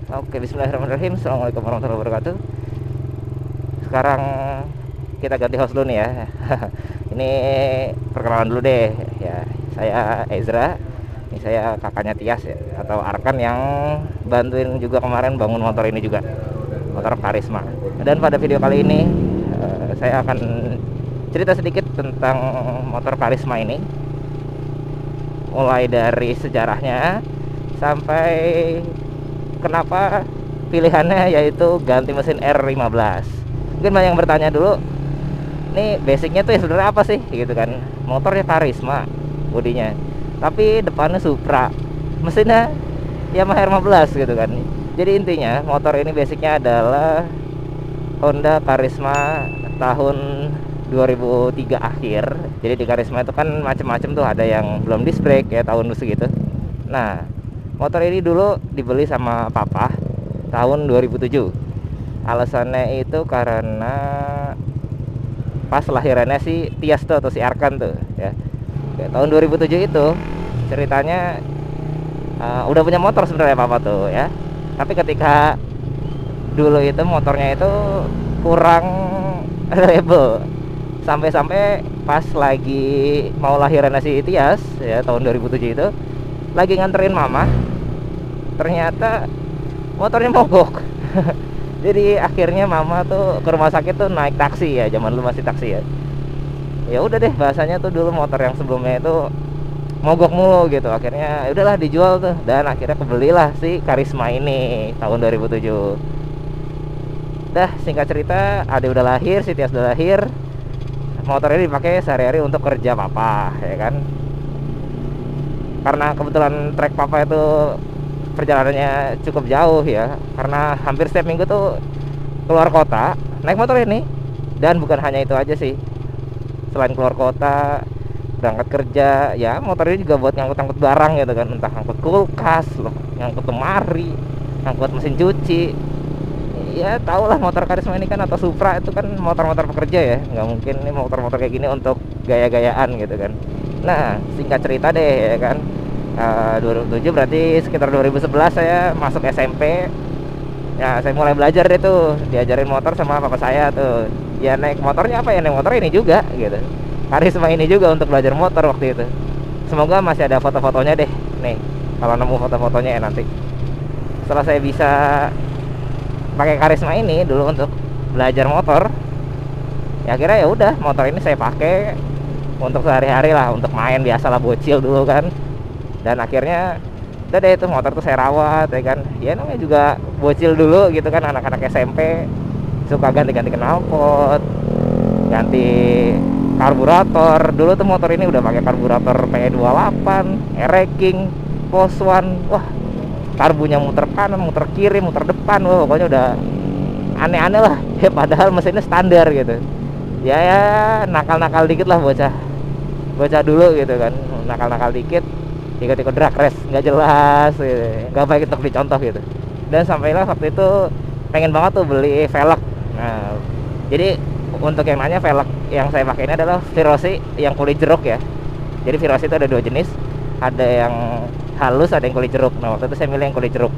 Oke, bismillahirrahmanirrahim. Assalamualaikum warahmatullahi wabarakatuh. Sekarang kita ganti host dulu nih ya. Ini perkenalan dulu deh ya. Saya Ezra. Ini saya kakaknya Tias ya, atau Arkan yang bantuin juga kemarin bangun motor ini juga. Motor Karisma. Dan pada video kali ini saya akan cerita sedikit tentang motor Karisma ini. Mulai dari sejarahnya sampai kenapa pilihannya yaitu ganti mesin R15. Mungkin banyak yang bertanya dulu, nih basicnya tuh ya sebenarnya apa sih gitu kan. Motornya Karisma bodinya, tapi depannya Supra, mesinnya Yamaha R15 gitu kan. Jadi intinya motor ini basicnya adalah Honda Karisma tahun 2003 akhir. Jadi di Karisma itu kan macam-macam tuh, ada yang belum disc brake ya tahun segitu. Nah, motor ini dulu dibeli sama papa tahun 2007. Alasannya itu karena pas lahirannya si Tias tuh atau si Arkan tuh ya. Tahun 2007 itu ceritanya udah punya motor sebenarnya papa tuh ya. Tapi ketika dulu itu motornya itu kurang reliable. Sampai-sampai pas lagi mau lahirannya si Tias ya tahun 2007 itu, lagi nganterin mama, ternyata motornya mogok. Jadi akhirnya mama tuh ke rumah sakit tuh naik taksi ya, zaman dulu masih taksi ya. Ya udah deh, bahasanya tuh dulu motor yang sebelumnya itu mogok mulu gitu. Akhirnya ya udahlah dijual tuh, dan akhirnya kebelilah si Karisma ini tahun 2007. Dah, singkat cerita, adik udah lahir, si Tias udah lahir. Motor ini dipakai sehari-hari untuk kerja papa ya kan. Karena kebetulan trek papa itu perjalanannya cukup jauh ya, karena hampir setiap minggu tuh keluar kota naik motor ini. Dan bukan hanya itu aja sih, selain keluar kota berangkat kerja ya, motor ini juga buat ngangkut-ngangkut barang gitu kan. Entah ngangkut kulkas loh, ngangkut lemari, ngangkut mesin cuci. Ya tau lah motor Karisma ini kan, atau Supra itu kan motor-motor pekerja ya. Nggak mungkin ini motor-motor kayak gini untuk gaya-gayaan gitu kan. Nah, singkat cerita deh ya kan, 2007 berarti sekitar 2011 saya masuk SMP. Ya saya mulai belajar deh tuh, diajarin motor sama papa saya tuh. Ya naik motornya apa ya, naik motor ini juga gitu, Karisma ini juga untuk belajar motor waktu itu. Semoga masih ada foto-fotonya deh nih, kalau nemu foto-fotonya ya nanti. Setelah saya bisa pakai Karisma ini dulu untuk belajar motor, ya akhirnya ya udah motor ini saya pakai untuk sehari-hari lah, untuk main biasa lah, bocil dulu kan. Dan akhirnya udah deh, itu motor tuh saya rawat ya kan. Ya namanya juga bocil dulu gitu kan, anak-anak SMP suka ganti-ganti knalpot, ganti karburator. Dulu tuh motor ini udah pakai karburator PE28, Air-King, Poswan. Wah, karbunya muter kanan, muter kiri, muter depan. Wah, pokoknya udah aneh-aneh lah ya, padahal mesinnya standar gitu. Ya nakal-nakal dikit lah bocah dulu gitu kan, nakal-nakal dikit, ikut-ikut drag race nggak jelas gitu, nggak baik untuk dicontoh gitu. Dan sampailah waktu itu pengen banget tuh beli velg. Nah, jadi untuk yang nanya, velg yang saya pakai ini adalah Virosi yang kulit jeruk ya. Jadi Virosi itu ada dua jenis, ada yang halus, ada yang kulit jeruk. Nah, waktu itu saya milih yang kulit jeruk.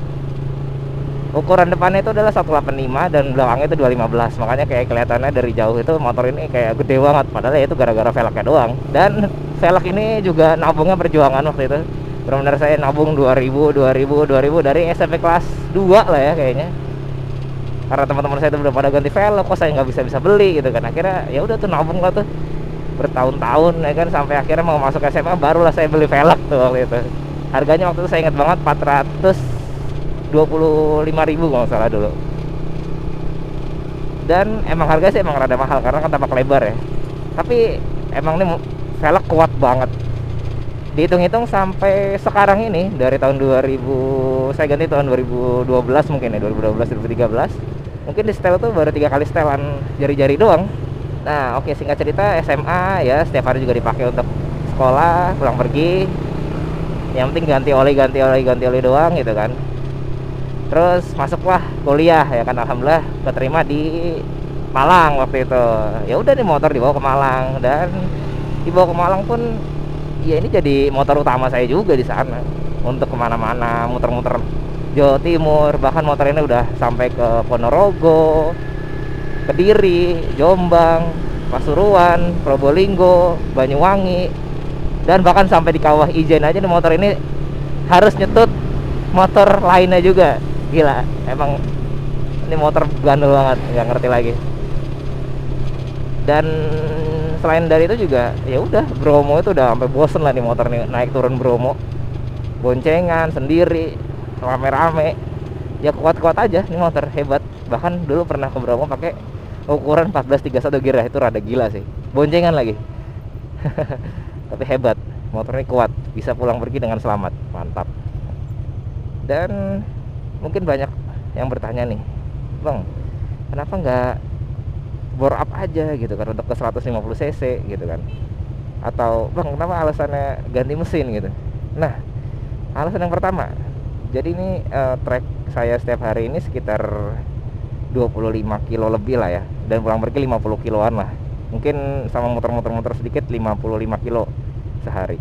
Ukuran depannya itu adalah 185 dan belakangnya itu 215. Makanya kayak kelihatannya dari jauh itu motor ini kayak gede banget, padahal ya itu gara-gara velgnya doang. Dan velg ini juga nabungnya perjuangan waktu itu. Benar-benar saya nabung 2000 dari SMP kelas 2 lah ya kayaknya. Karena teman-teman saya itu udah pada ganti velg, kok saya nggak bisa beli gitu kan. Akhirnya ya udah tuh nabung lah tuh bertahun-tahun ya kan, sampai akhirnya mau masuk SMA barulah saya beli velg tuh waktu itu. Harganya waktu itu saya ingat banget 425.000 kalau nggak salah dulu. Dan emang harga sih emang rada mahal karena kan tapak lebar ya. Tapi emang ini velg kuat banget. Dihitung-hitung sampai sekarang ini, dari tahun 2000 saya ganti tahun 2012 mungkin ya, 2012 2013. Mungkin di setel tuh baru 3 kali setelan jari-jari doang. Nah, oke, singkat cerita SMA ya setiap hari juga dipakai untuk sekolah, pulang pergi. Yang penting ganti oli doang gitu kan. Terus masuklah kuliah ya kan, alhamdulillah keterima di Malang waktu itu. Ya udah nih, motor dibawa ke Malang, dan dibawa ke Malang pun ya ini jadi motor utama saya juga di sana untuk kemana-mana, muter-muter Jawa Timur, bahkan motor ini udah sampai ke Ponorogo, Kediri, Jombang, Pasuruan, Probolinggo, Banyuwangi, dan bahkan sampai di Kawah Ijen aja nih motor ini harus nyetut motor lainnya juga. Gila, emang ini motor gandul banget, nggak ngerti lagi. Dan selain dari itu juga ya udah, Bromo itu udah sampai bosen lah nih motor nih, naik turun Bromo boncengan sendiri rame-rame. Ya kuat-kuat aja nih motor, hebat. Bahkan dulu pernah ke Bromo pakai ukuran 1431 gear, itu rada gila sih, boncengan lagi. Tapi hebat, motor ini kuat, bisa pulang pergi dengan selamat, mantap. Dan mungkin banyak yang bertanya nih, Bang, kenapa nggak bore up aja gitu kan untuk ke 150 cc gitu kan, atau Bang, kenapa alasannya ganti mesin gitu. Nah, alasan yang pertama, jadi ini trek saya setiap hari ini sekitar 25 kilo lebih lah ya, dan pulang pergi 50 kiloan lah, mungkin sama motor-motor sedikit 55 kilo sehari.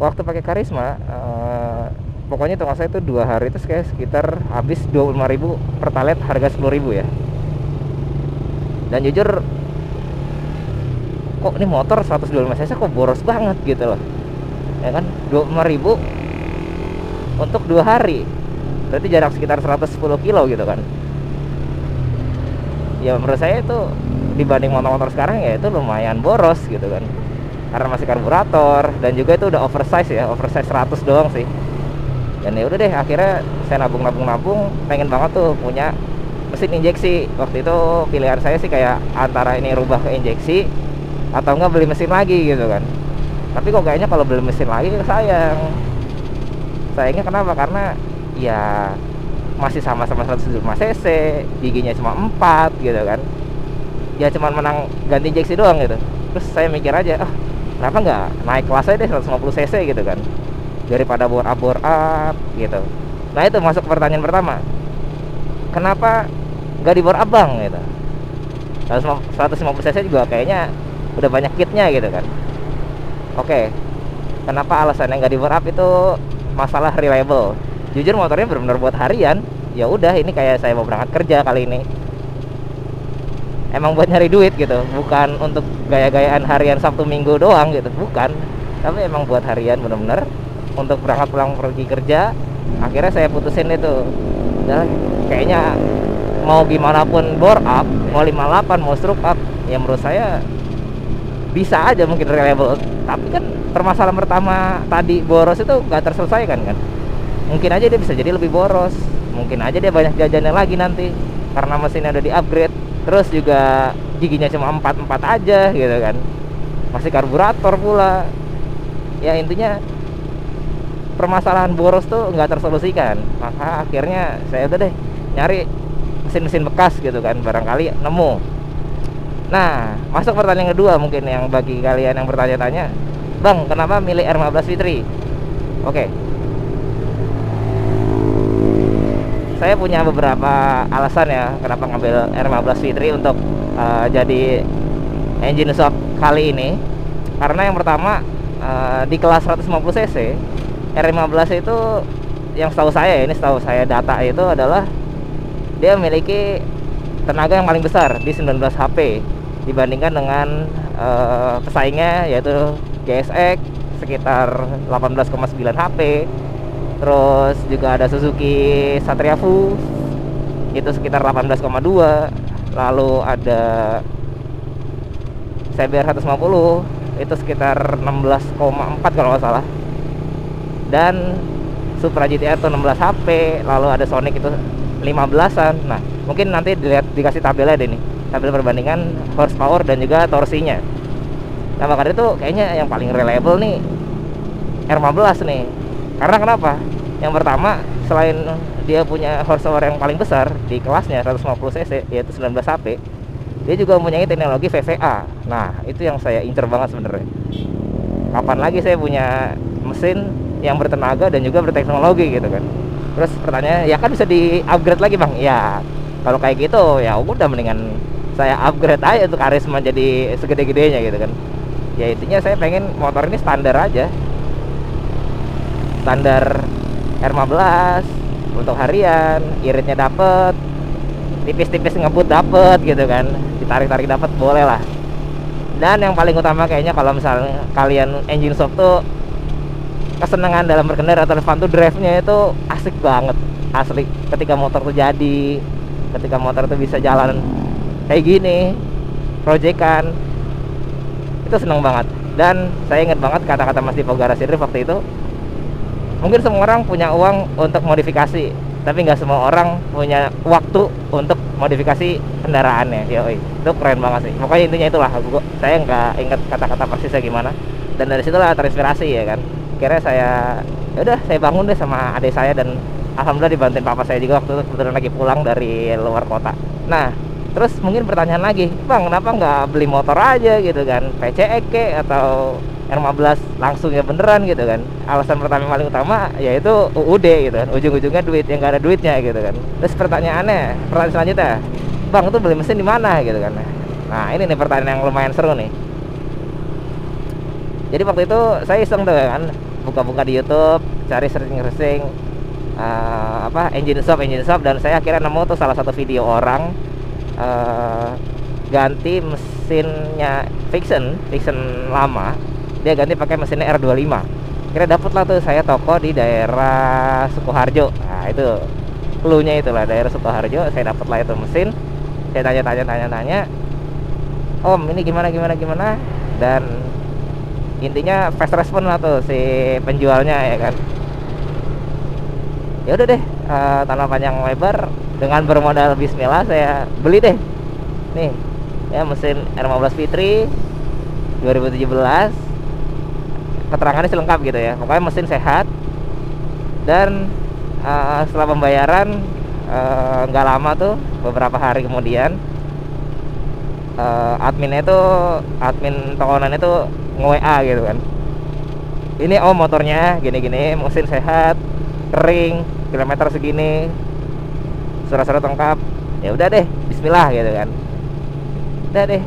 Waktu pakai Karisma, pokoknya hitungan saya itu 2 hari itu kayak sekitar habis 25.000 pertalite harga 10.000 ya. Dan jujur, kok ini motor 125 cc kok boros banget gitu loh, ya kan, 25.000 untuk 2 hari, berarti jarak sekitar 110 kilo gitu kan. Ya menurut saya itu dibanding motor-motor sekarang ya itu lumayan boros gitu kan, karena masih karburator, dan juga itu udah oversize ya, oversize 100 doang sih. Dan ya udah deh, akhirnya saya nabung, pengen banget tuh punya mesin injeksi. Waktu itu pilihan saya sih kayak antara ini rubah ke injeksi atau enggak beli mesin lagi gitu kan. Tapi kok kayaknya kalau beli mesin lagi sayangnya kenapa? Karena ya masih sama-sama 125 cc, giginya cuma 4 gitu kan, ya cuma menang ganti injeksi doang gitu. Terus saya mikir aja, kenapa nggak naik kelas aja deh 150 cc gitu kan, daripada bore up gitu. Nah itu masuk pertanyaan pertama, kenapa nggak di bore up Bang gitu. 150 cc juga kayaknya udah banyak kitnya gitu kan. Oke, kenapa alasannya nggak di bore up itu masalah reliable. Jujur motornya benar-benar buat harian. Ya udah, ini kayak saya mau berangkat kerja kali ini, emang buat nyari duit gitu, bukan untuk gaya-gayaan harian Sabtu Minggu doang gitu, bukan. Tapi emang buat harian bener-bener untuk berangkat pulang pergi kerja. Akhirnya saya putusin itu, dan kayaknya mau gimana pun bore up, mau 58, mau stroke up, ya menurut saya bisa aja mungkin reliable. Tapi kan permasalahan pertama tadi, boros itu gak terselesaikan kan. Mungkin aja dia bisa jadi lebih boros, mungkin aja dia banyak jajannya lagi nanti karena mesinnya udah di upgrade. Terus juga giginya cuma 4 aja gitu kan, masih karburator pula. Ya intinya permasalahan boros tuh nggak tersolusikan. Maka akhirnya saya udah deh nyari mesin-mesin bekas gitu kan, barangkali nemu. Nah, masuk pertanyaan kedua mungkin yang bagi kalian yang bertanya-tanya, Bang, kenapa milih R15 V3? Oke, saya punya beberapa alasan ya kenapa ngambil R15 V3 untuk jadi engine shop kali ini. Karena yang pertama, di kelas 150 cc R15 itu yang setahu saya data itu adalah dia memiliki tenaga yang paling besar di 19 HP dibandingkan dengan pesaingnya yaitu GSX sekitar 18,9 HP. Terus juga ada Suzuki Satria Fu itu sekitar 18,2. Lalu ada CBR 150 itu sekitar 16,4 kalau nggak salah. Dan Supra GTR itu 16 HP. Lalu ada Sonic itu 15-an. Nah, mungkin nanti dikasih tabelnya deh nih, tabel perbandingan horsepower dan juga torsinya. Nah, makanya itu kayaknya yang paling reliable nih R15 nih. Karena kenapa? Yang pertama, selain dia punya horsepower yang paling besar di kelasnya 150 cc yaitu 19 HP, dia juga mempunyai teknologi VVA. Nah, itu yang saya incer banget sebenarnya. Kapan lagi saya punya mesin yang bertenaga dan juga berteknologi gitu kan. Terus pertanyaannya, ya kan bisa di-upgrade lagi Bang? Ya, kalau kayak gitu ya udah mendingan saya upgrade aja untuk Karisma jadi segede-gedenya gitu kan. Ya intinya saya pengen motor ini standar aja, standar R15 untuk harian, iritnya dapet, tipis-tipis ngebut dapet gitu kan, ditarik-tarik dapet, boleh lah. Dan yang paling utama kayaknya kalau misalnya kalian engine shop tuh kesenangan dalam berkendara atau fun tuh, drive-nya itu asik banget asli. Ketika motor tuh jadi, ketika motor tuh bisa jalan kayak gini, proyekan, itu seneng banget. Dan saya ingat banget kata-kata Mas Dipo Garasi Drift waktu itu, mungkin semua orang punya uang untuk modifikasi, tapi nggak semua orang punya waktu untuk modifikasi kendaraannya. Yoi, itu keren banget sih. Pokoknya intinya itulah, saya nggak ingat kata-kata persisnya gimana. Dan dari situlah terinspirasi ya kan. Akhirnya saya, yaudah saya bangun deh sama adik saya, dan alhamdulillah dibantuin papa saya juga waktu itu, kebetulan lagi pulang dari luar kota. Nah, terus mungkin pertanyaan lagi, bang, kenapa nggak beli motor aja gitu kan, PCE ke atau R15 langsung ya beneran gitu kan. Alasan pertama paling utama yaitu UUD gitu kan, ujung-ujungnya duit, yang nggak ada duitnya gitu kan. Terus pertanyaan selanjutnya, bang itu beli mesin di mana gitu kan. Nah ini nih pertanyaan yang lumayan seru nih. Jadi waktu itu saya iseng tuh kan, buka-buka di YouTube, cari searching engine shop, dan saya akhirnya nemu tuh salah satu video orang ganti mesinnya Fiction lama, dia ganti pakai mesinnya R25. Kira dapet lah tuh saya toko di daerah Sukoharjo. Nah itu cluenya, itulah daerah Sukoharjo. Saya dapet lah itu mesin. Saya tanya, om ini gimana, dan intinya fast respon lah tuh si penjualnya ya kan. Ya udah deh, tanpa panjang lebar, dengan bermodal bismillah saya beli deh nih ya mesin R15 Fitri 2017. Keterangannya selengkap gitu ya, pokoknya mesin sehat. Dan setelah pembayaran nggak lama tuh, beberapa hari kemudian admin tokonan itu nge-WA gitu kan, ini om motornya gini-gini, mesin sehat, kering, kilometer segini, surat-surat lengkap. Ya udah deh, bismillah gitu kan. Udah deh,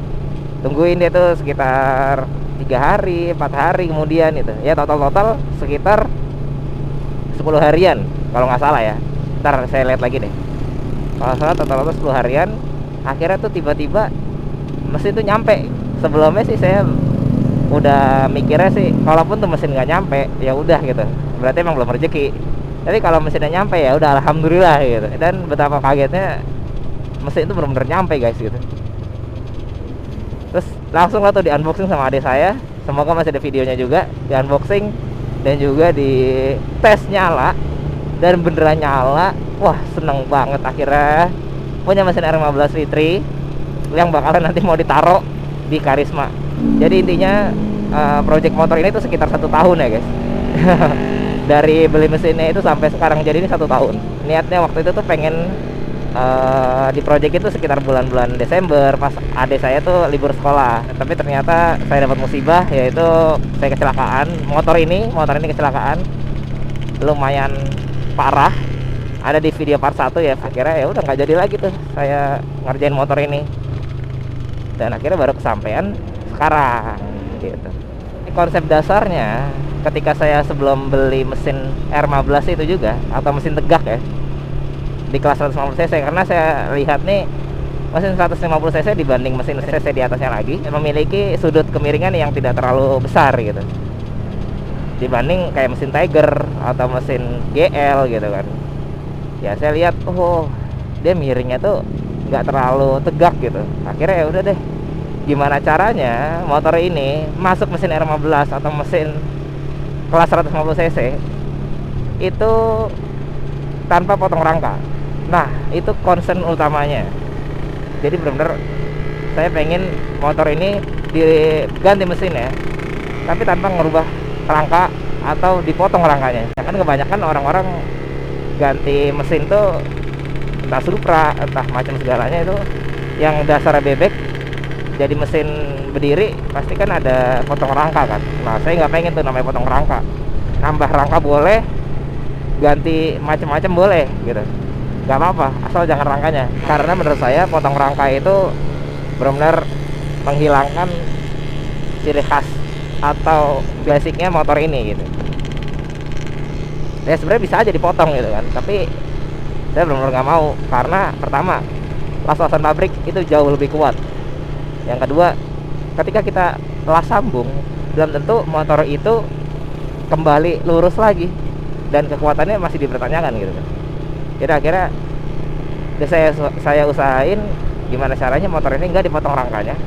tungguin dia tuh sekitar 3 hari, 4 hari kemudian itu. Ya total sekitar 10 harian kalau nggak salah ya. Ntar saya lihat lagi deh. Kalau salah total 10 harian. Akhirnya tuh tiba-tiba mesin tuh nyampe. Sebelumnya sih saya udah mikirnya sih, kalaupun tuh mesin nggak nyampe, ya udah gitu, berarti emang belum rezeki. Tapi kalau mesinnya nyampe, ya udah alhamdulillah gitu. Dan betapa kagetnya, mesin itu benar-benar nyampe guys gitu. Terus langsung lah tuh di unboxing sama adik saya. Semoga masih ada videonya juga, di unboxing dan juga di tes nyala, dan beneran nyala. Wah seneng banget, akhirnya punya mesin R15 Fitri yang bakalan nanti mau ditaruh di Karisma. Jadi intinya project motor ini tuh sekitar 1 tahun ya guys. Dari beli mesinnya itu sampai sekarang jadi ini 1 tahun. Niatnya waktu itu tuh pengen di project itu sekitar bulan-bulan Desember pas adik saya tuh libur sekolah. Tapi ternyata saya dapat musibah, yaitu saya kecelakaan. Motor ini kecelakaan lumayan parah. Ada di video part 1 ya. Akhirnya ya udah nggak jadi lagi tuh saya ngerjain motor ini. Dan akhirnya baru kesampaian sekarang gitu. Konsep dasarnya ketika saya sebelum beli mesin R15 itu juga, atau mesin tegak ya, di kelas 150 cc, karena saya lihat nih mesin 150 cc dibanding mesin cc di atasnya lagi memiliki sudut kemiringan yang tidak terlalu besar gitu, dibanding kayak mesin Tiger atau mesin GL gitu kan. Ya saya lihat, oh dia miringnya tuh nggak terlalu tegak gitu. Akhirnya ya udah deh, gimana caranya motor ini masuk mesin R15 atau mesin kelas 150 cc itu tanpa potong rangka. Nah itu concern utamanya. Jadi benar-benar saya pengen motor ini diganti mesinnya, tapi tanpa ngerubah rangka atau dipotong rangkanya. Ya kan kebanyakan orang-orang ganti mesin tuh entah Supra, entah macam segalanya itu yang dasarnya bebek jadi mesin berdiri, pasti kan ada potong rangka kan. Nah saya nggak pengen tuh namanya potong rangka. Nambah rangka boleh, ganti macam-macam boleh gitu, nggak apa-apa, asal jangan rangkanya. Karena menurut saya potong rangka itu benar-benar menghilangkan ciri khas atau basicnya motor ini gitu. Ya sebenarnya bisa aja dipotong gitu kan, tapi saya benar-benar nggak mau karena pertama las-lasan pabrik itu jauh lebih kuat. Yang kedua, ketika kita las sambung, belum tentu motor itu kembali lurus lagi dan kekuatannya masih dipertanyakan gitu kan. Kira-kira saya usahain gimana caranya motor ini nggak dipotong rangkanya,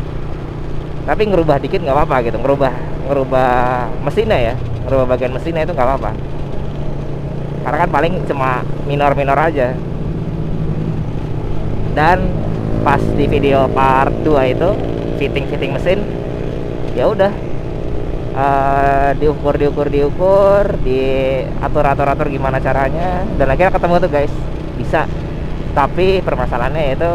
tapi ngerubah dikit nggak apa-apa gitu, ngerubah mesinnya ya, ngerubah bagian mesinnya itu nggak apa-apa, karena kan paling cuma minor-minor aja. Dan pas di video part 2 itu fitting mesin, ya udah diukur, diatur gimana caranya, dan akhirnya ketemu tuh guys, bisa. Tapi permasalahannya itu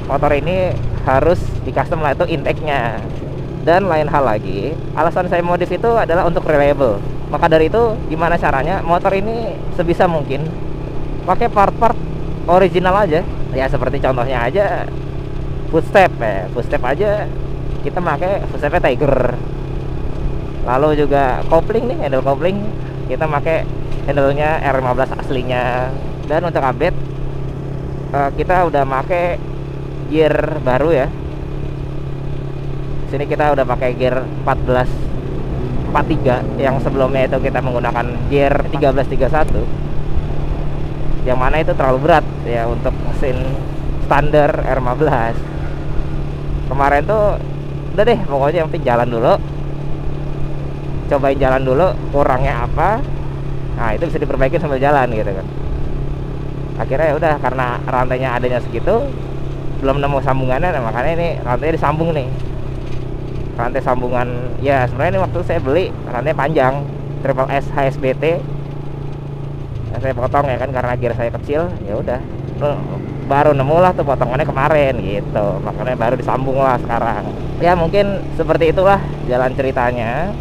motor ini harus di custom lah, itu intake-nya. Dan lain hal lagi, alasan saya modif itu adalah untuk reliable. Maka dari itu gimana caranya motor ini sebisa mungkin pakai part-part original aja. Ya seperti contohnya aja footstep aja kita pakai footstepnya Tiger. Lalu juga kopling nih, handle kopling kita pakai handle-nya R15 aslinya. Dan untuk update kita udah pakai gear baru ya. Sini kita udah pakai gear 43, yang sebelumnya itu kita menggunakan gear 1331, yang mana itu terlalu berat ya untuk mesin standar R15. Kemarin tuh udah deh, pokoknya yang penting jalan dulu, cobain jalan dulu kurangnya apa, nah itu bisa diperbaiki sambil jalan gitu kan. Akhirnya ya udah, karena rantainya adanya segitu, belum nemu sambungannya, nah makanya ini rantainya disambung nih, rantai sambungan. Ya sebenarnya ini waktu saya beli rantai panjang Triple S HSBT, saya potong ya kan karena gear saya kecil. Ya udah, baru nemu lah tuh potongannya kemarin gitu, makanya baru disambung lah sekarang. Ya mungkin seperti itulah jalan ceritanya,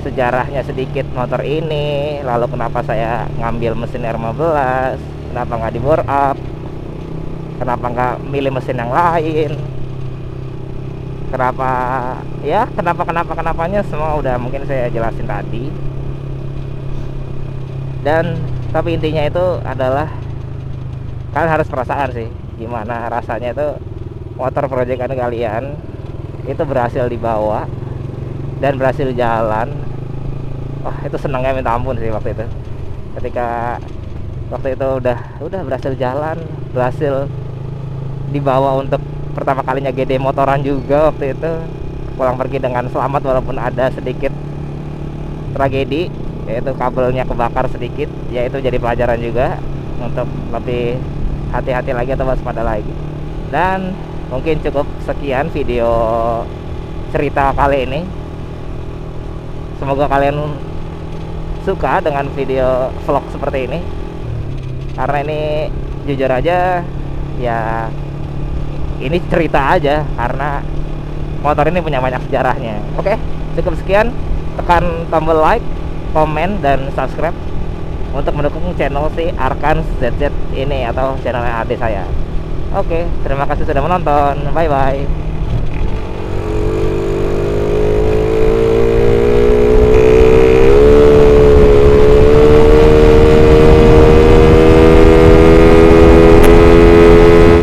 sejarahnya sedikit motor ini, lalu kenapa saya ngambil mesin R15, kenapa nggak di bore up, kenapa nggak milih mesin yang lain, kenapanya semua udah mungkin saya jelasin tadi. Dan tapi intinya itu adalah kalian harus perasaan sih gimana rasanya itu motor proyekan kalian itu berhasil dibawa dan berhasil jalan. Wah itu senangnya minta ampun sih waktu itu, ketika waktu itu udah berhasil jalan, berhasil dibawa untuk pertama kalinya GD motoran juga. Waktu itu pulang pergi dengan selamat walaupun ada sedikit tragedi, yaitu kabelnya kebakar sedikit. Ya itu jadi pelajaran juga untuk lebih hati-hati lagi atau waspada lagi. Dan mungkin cukup sekian video cerita kali ini. Semoga kalian suka dengan video vlog seperti ini, karena ini jujur aja ya, ini cerita aja karena motor ini punya banyak sejarahnya. Oke, cukup sekian. Tekan tombol like, komen, dan subscribe untuk mendukung channel si Arkans ZZ ini atau channel adik saya. Oke, terima kasih sudah menonton. Bye bye.